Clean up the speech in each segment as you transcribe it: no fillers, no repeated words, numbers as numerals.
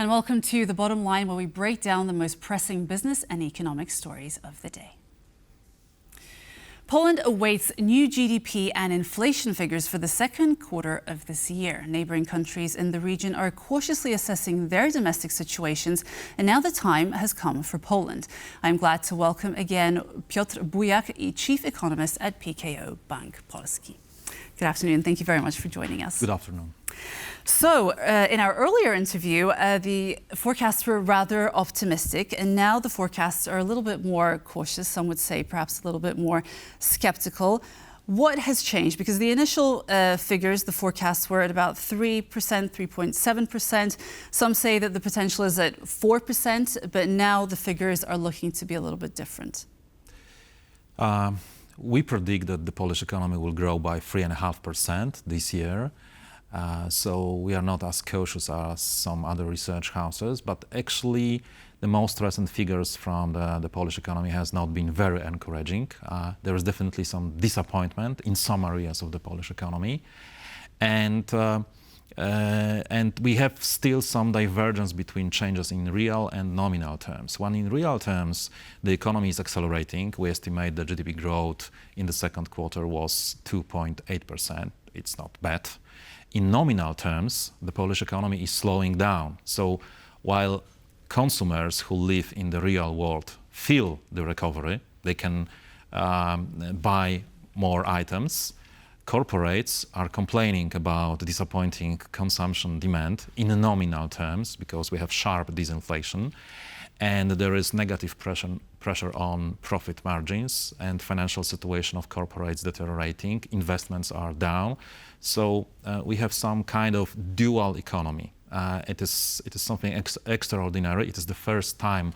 And welcome to The Bottom Line, where we break down the most pressing business and economic stories of the day. Poland awaits new GDP and inflation figures for the second quarter of this year. Neighboring countries in the region are cautiously assessing their domestic situations, and now the time has come for Poland. I'm glad to welcome again Piotr Bujak, Chief Economist at PKO Bank Polski. Good afternoon. Thank you very much for joining us. Good afternoon. So, in our earlier interview, the forecasts were rather optimistic, and now the forecasts are a little bit more cautious. Some would say perhaps a little bit more skeptical. What has changed? Because the initial figures, the forecasts were at about 3%, 3.7%. Some say that the potential is at 4%, but now the figures are looking to be a little bit different. We predict that the Polish economy will grow by 3.5% this year. So we are not as cautious as some other research houses, but actually the most recent figures from the Polish economy has not been very encouraging. There is definitely some disappointment in some areas of the Polish economy. And we have still some divergence between changes in real and nominal terms. When in real terms, the economy is accelerating. We estimate the GDP growth in the second quarter was 2.8%. It's not bad. In nominal terms, the Polish economy is slowing down. So while consumers who live in the real world feel the recovery, they can buy more items, corporates are complaining about disappointing consumption demand in nominal terms because we have sharp disinflation, and there is negative pressure on profit margins, and financial situation of corporates deteriorating, investments are down. So we have some kind of dual economy. It is something extraordinary. It is the first time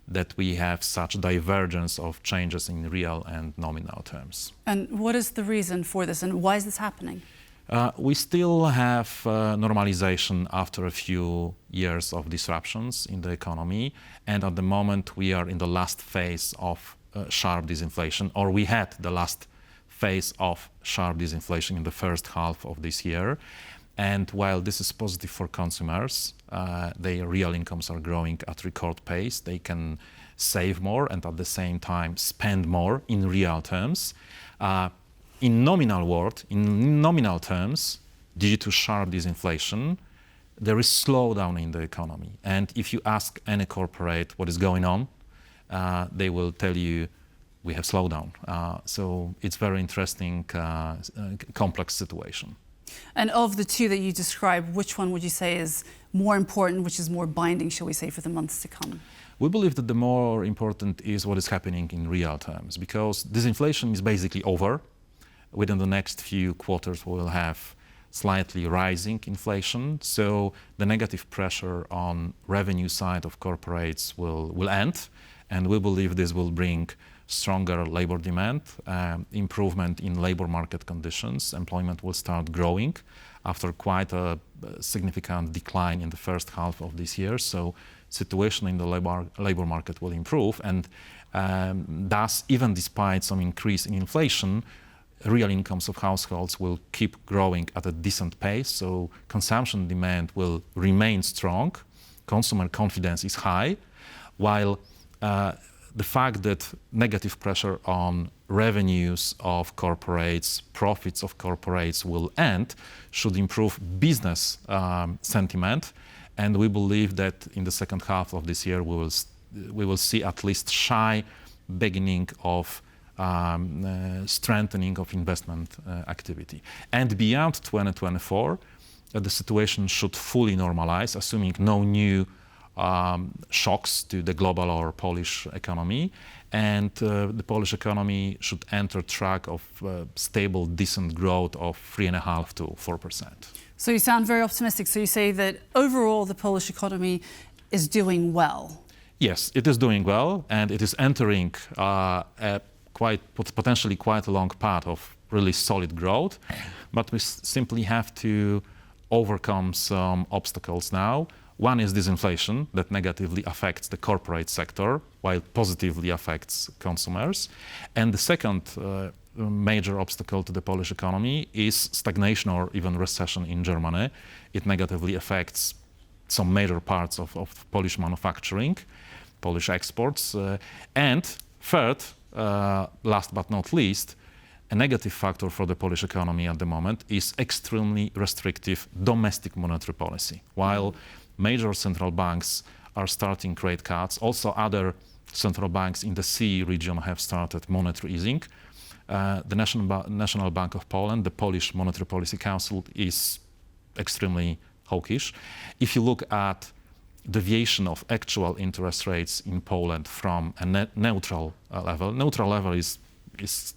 that we have such divergence of changes in real and nominal terms. And what is the reason for this, and why is this happening? We still have normalization after a few years of disruptions in the economy, and at the moment we are in the last phase of sharp disinflation, or we had the last phase of sharp disinflation in the first half of this year. And while this is positive for consumers, their real incomes are growing at record pace. They can save more and at the same time spend more in real terms. In nominal terms, due to sharp disinflation, there is slowdown in the economy. And if you ask any corporate what is going on, they will tell you we have slowdown. So it's very interesting, complex situation. And of the two that you described, which one would you say is more important, which is more binding, shall we say, for the months to come? We believe that the more important is what is happening in real terms, because disinflation is basically over. Within the next few quarters, we will have slightly rising inflation. So the negative pressure on revenue side of corporates will end. And we believe this will bring stronger labor demand, improvement in labor market conditions. Employment will start growing after quite a significant decline in the first half of this year. So situation in the labor market will improve. And thus, even despite some increase in inflation, real incomes of households will keep growing at a decent pace. So consumption demand will remain strong. Consumer confidence is high, while the fact that negative pressure on revenues of corporates, profits of corporates will end, should improve business sentiment. And we believe that in the second half of this year, we will see at least shy beginning of strengthening of investment activity. And beyond 2024, the situation should fully normalize, assuming no new shocks to the global or Polish economy, and the Polish economy should enter track of stable, decent growth of 3.5% to 4%. So you sound very optimistic. So you say that overall the Polish economy is doing well. Yes, it is doing well, and it is entering potentially quite a long path of really solid growth. But we simply have to overcome some obstacles now. One is disinflation that negatively affects the corporate sector, while positively affects consumers. And the second major obstacle to the Polish economy is stagnation or even recession in Germany. It negatively affects some major parts of Polish manufacturing, Polish exports. And third, last but not least, a negative factor for the Polish economy at the moment is extremely restrictive domestic monetary policy. While major central banks are starting rate cuts, also other central banks in the CE region have started monetary easing. The National Bank of Poland, the Polish Monetary Policy Council, is extremely hawkish. If you look at deviation of actual interest rates in Poland from a neutral level is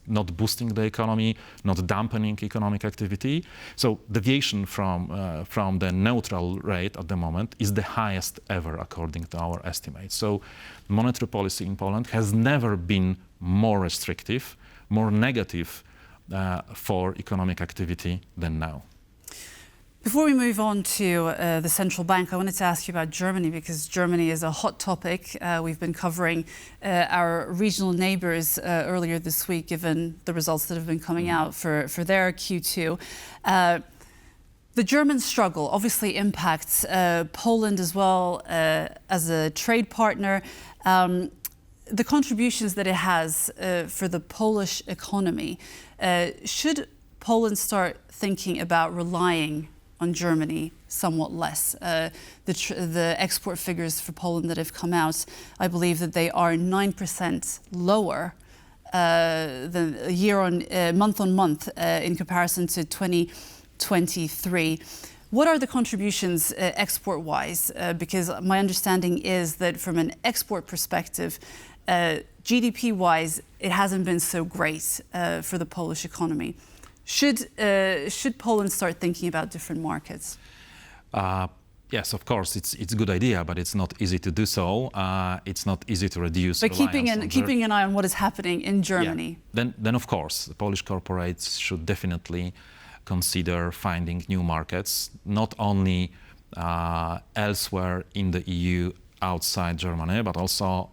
not boosting the economy, not dampening economic activity. So deviation from the neutral rate at the moment is the highest ever according to our estimates. So monetary policy in Poland has never been more restrictive, more negative for economic activity than now. Before we move on to the central bank, I wanted to ask you about Germany, because Germany is a hot topic. We've been covering our regional neighbors earlier this week, given the results that have been coming out for their Q2. The German struggle obviously impacts Poland as well as a trade partner. The contributions that it has for the Polish economy, should Poland start thinking about relying on Germany somewhat less? The export figures for Poland that have come out, I believe that they are 9% lower than month on month in comparison to 2023. What are the contributions export-wise? Because my understanding is that from an export perspective, GDP-wise, it hasn't been so great for the Polish economy. Should Poland start thinking about different markets? Yes, of course, it's a good idea, but it's not easy to do so. It's not easy to reduce. But keeping an eye on what is happening in Germany. Yeah. Then of course, the Polish corporates should definitely consider finding new markets, not only elsewhere in the EU, outside Germany, but also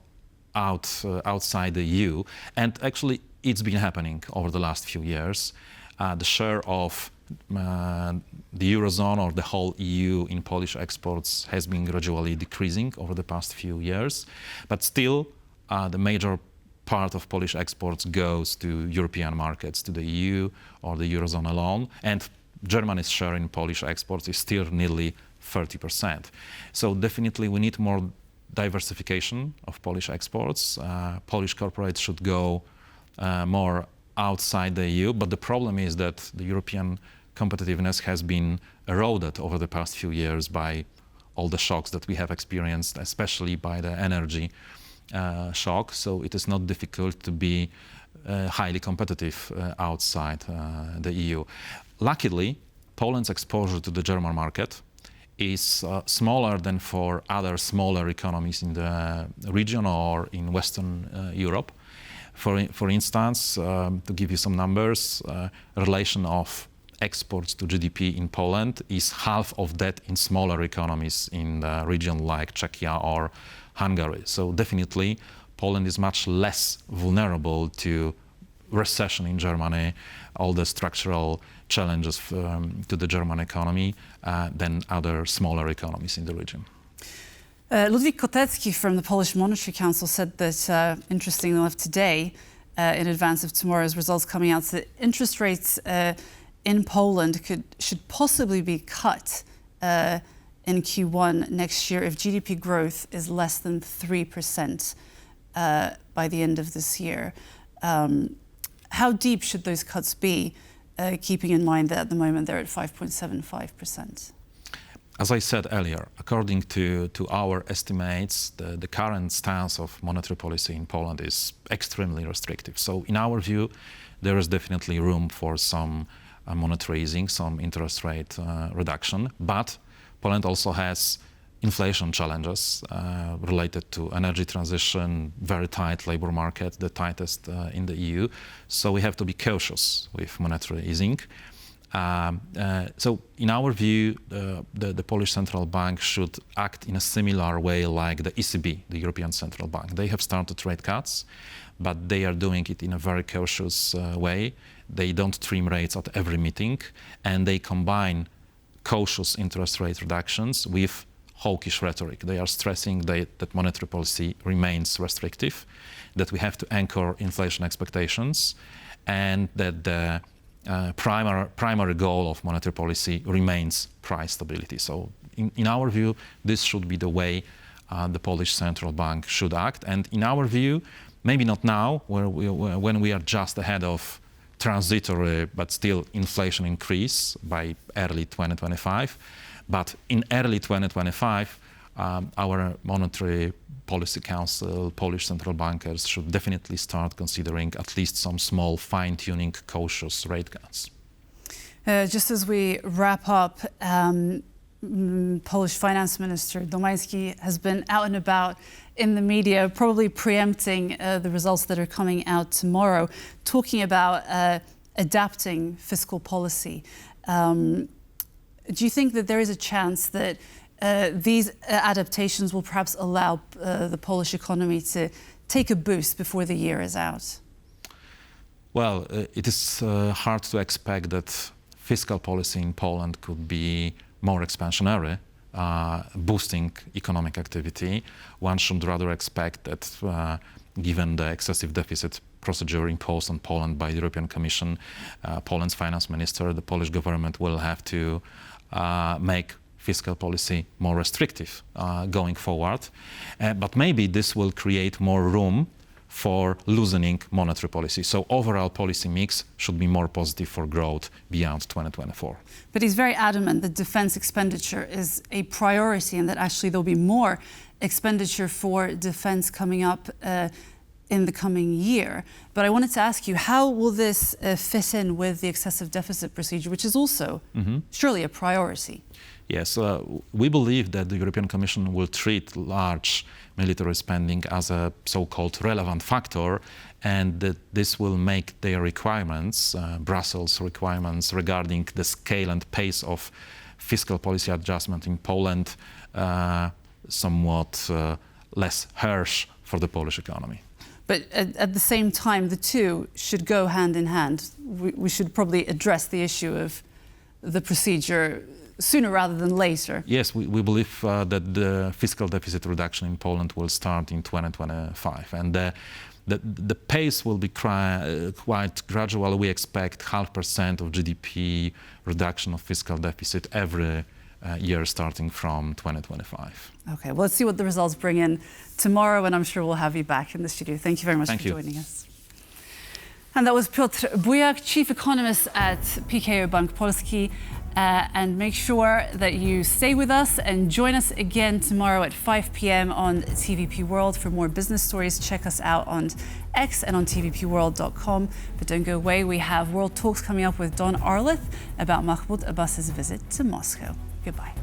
outside the EU. And actually, it's been happening over the last few years. The share of the Eurozone or the whole EU in Polish exports has been gradually decreasing over the past few years. But still, the major part of Polish exports goes to European markets, to the EU or the Eurozone alone. And Germany's share in Polish exports is still nearly 30%. So definitely we need more diversification of Polish exports. Polish corporates should go more outside the EU, but the problem is that the European competitiveness has been eroded over the past few years by all the shocks that we have experienced, especially by the energy shock. So it is not difficult to be highly competitive outside the EU. Luckily, Poland's exposure to the German market is smaller than for other smaller economies in the region or in Western Europe. For instance, to give you some numbers, relation of exports to GDP in Poland is half of that in smaller economies in the region like Czechia or Hungary. So definitely Poland is much less vulnerable to recession in Germany, all the structural challenges to the German economy than other smaller economies in the region. Ludwik Kotecki from the Polish Monetary Council said that, interestingly enough, today, in advance of tomorrow's results coming out, that interest rates in Poland should possibly be cut in Q1 next year if GDP growth is less than 3% by the end of this year. How deep should those cuts be, keeping in mind that at the moment they're at 5.75%? As I said earlier, according to our estimates, the current stance of monetary policy in Poland is extremely restrictive. So in our view, there is definitely room for some monetary easing, some interest rate reduction. But Poland also has inflation challenges related to energy transition, very tight labor market, the tightest in the EU. So we have to be cautious with monetary easing. So in our view, the Polish Central Bank should act in a similar way like the ECB, the European Central Bank. They have started rate cuts, but they are doing it in a very cautious way. They don't trim rates at every meeting, and they combine cautious interest rate reductions with hawkish rhetoric. They are stressing that monetary policy remains restrictive, that we have to anchor inflation expectations, and that the primary goal of monetary policy remains price stability. So in our view, this should be the way the Polish central bank should act. And in our view, maybe not now, when we are just ahead of transitory but still inflation increase by early 2025, but in early 2025, our Monetary Policy Council, Polish central bankers should definitely start considering at least some small fine-tuning, cautious rate cuts. Just as we wrap up, Polish Finance Minister Domański has been out and about in the media, probably preempting the results that are coming out tomorrow, talking about adapting fiscal policy. Do you think that there is a chance that these adaptations will perhaps allow the Polish economy to take a boost before the year is out? Well, it is hard to expect that fiscal policy in Poland could be more expansionary, boosting economic activity. One should rather expect that, given the excessive deficit procedure imposed on Poland by the European Commission, Poland's finance minister, the Polish government will have to make fiscal policy more restrictive going forward. But maybe this will create more room for loosening monetary policy. So overall policy mix should be more positive for growth beyond 2024. But he's very adamant that defense expenditure is a priority and that actually there'll be more expenditure for defense coming up in the coming year. But I wanted to ask you, how will this fit in with the excessive deficit procedure, which is also surely a priority? Yes, we believe that the European Commission will treat large military spending as a so-called relevant factor, and that this will make their requirements, Brussels requirements regarding the scale and pace of fiscal policy adjustment in Poland, somewhat less harsh for the Polish economy. But at the same time, the two should go hand in hand. We should probably address the issue of the procedure sooner rather than later. Yes, we believe that the fiscal deficit reduction in Poland will start in 2025. And the pace will be quite gradual. We expect 0.5% of GDP reduction of fiscal deficit every year starting from 2025. Okay, well, let's see what the results bring in tomorrow, and I'm sure we'll have you back in the studio. Thank you very much for joining us. And that was Piotr Bujak, Chief Economist at PKO Bank Polski. And make sure that you stay with us and join us again tomorrow at 5 p.m. on TVP World. For more business stories, check us out on X and on tvpworld.com. But don't go away, we have World Talks coming up with Don Arleth about Mahmoud Abbas's visit to Moscow. Goodbye.